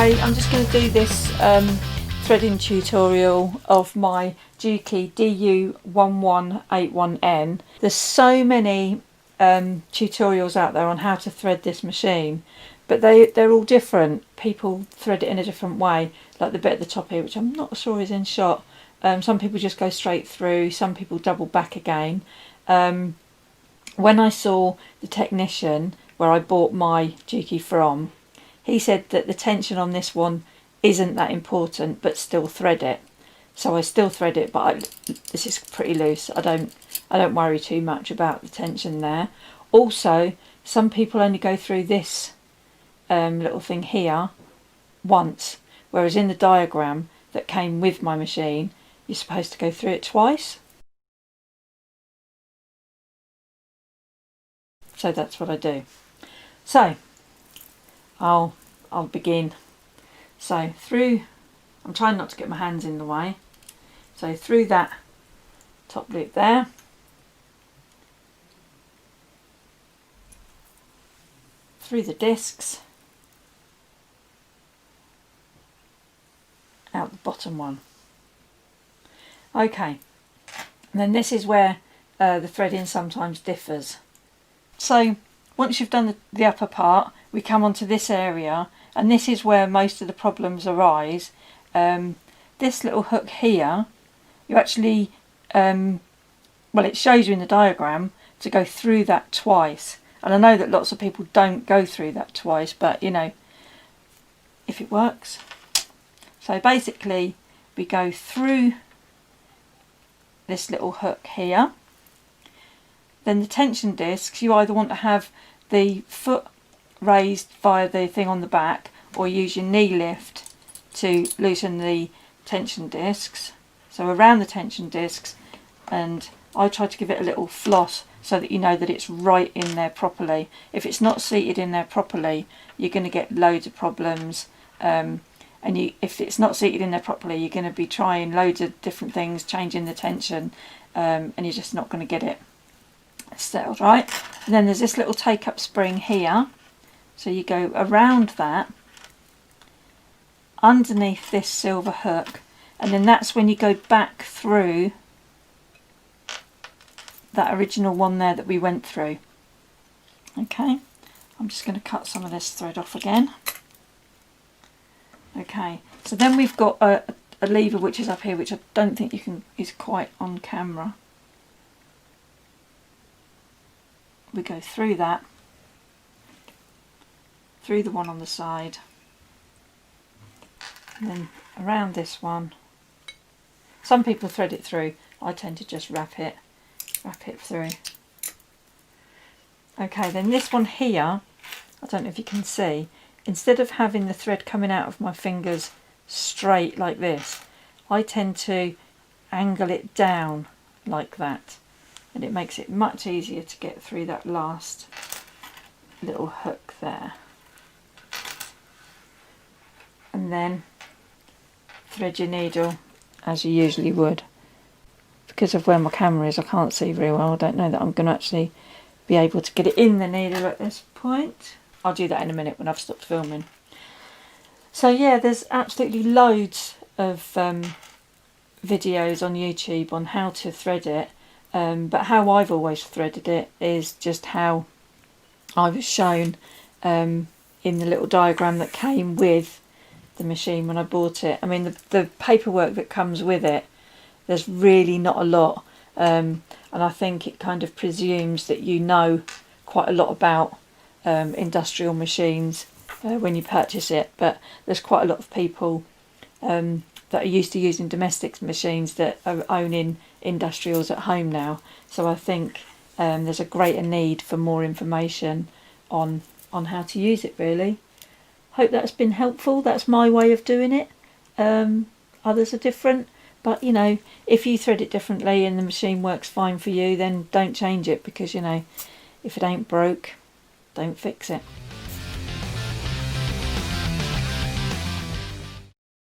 Okay, I'm just going to do this threading tutorial of my Juki DU1181N. There's so many tutorials out there on how to thread this machine, but they're all different. People thread it in a different way, like the bit at the top here, which I'm not sure is in shot. Some people just go straight through, some people double back again. When I saw the technician where I bought my Juki from, he said that the tension on this one isn't that important, but still thread it. So I still thread it, but this is pretty loose. I don't worry too much about the tension there. Also, some people only go through this little thing here once, whereas in the diagram that came with my machine, you're supposed to go through it twice. So that's what I do. So I'll begin. So through, I'm trying not to get my hands in the way. So through that top loop there, through the discs, out the bottom one. Okay, and then this is where the threading sometimes differs. So once you've done the upper part, we come onto this area, and this is where most of the problems arise. This little hook here, you actually, well, it shows you in the diagram to go through that twice. And I know that lots of people don't go through that twice, but you know, if it works. So basically, we go through this little hook here. Then the tension discs, you either want to have the foot raised via the thing on the back, or use your knee lift to loosen the tension discs. So around the tension discs, and I try to give it a little floss so that you know that it's right in there properly. If it's not seated in there properly, you're going to get loads of problems. And if it's not seated in there properly, you're going to be trying loads of different things, changing the tension, and you're just not going to get it settled right. And then there's this little take-up spring here, so you go around that, underneath this silver hook, and then that's when you go back through that original one there that we went through. Okay, I'm just going to cut some of this thread off again. Okay, so then we've got a lever which is up here, which I don't think is quite on camera. We go through that, through the one on the side, and then around this one. Some people thread it through, I tend to just wrap it through. Okay, then this one here, I don't know if you can see, instead of having the thread coming out of my fingers straight like this, I tend to angle it down like that, and it makes it much easier to get through that last little hook there. And then thread your needle as you usually would. Because of where my camera is, I can't see very well. I don't know that I'm going to actually be able to get it in the needle at this point. I'll do that in a minute when I've stopped filming. So yeah, there's absolutely loads of videos on YouTube on how to thread it, but how I've always threaded it is just how I was shown in the little diagram that came with the machine when I bought it. I mean, the paperwork that comes with it, there's really not a lot, and I think it kind of presumes that you know quite a lot about industrial machines when you purchase it, but there's quite a lot of people that are used to using domestic machines that are owning industrials at home now. So I think there's a greater need for more information on how to use it, really. Hope that's been helpful. That's my way of doing it. Others are different, but you know, if you thread it differently and the machine works fine for you, then don't change it, because you know, if it ain't broke, don't fix it.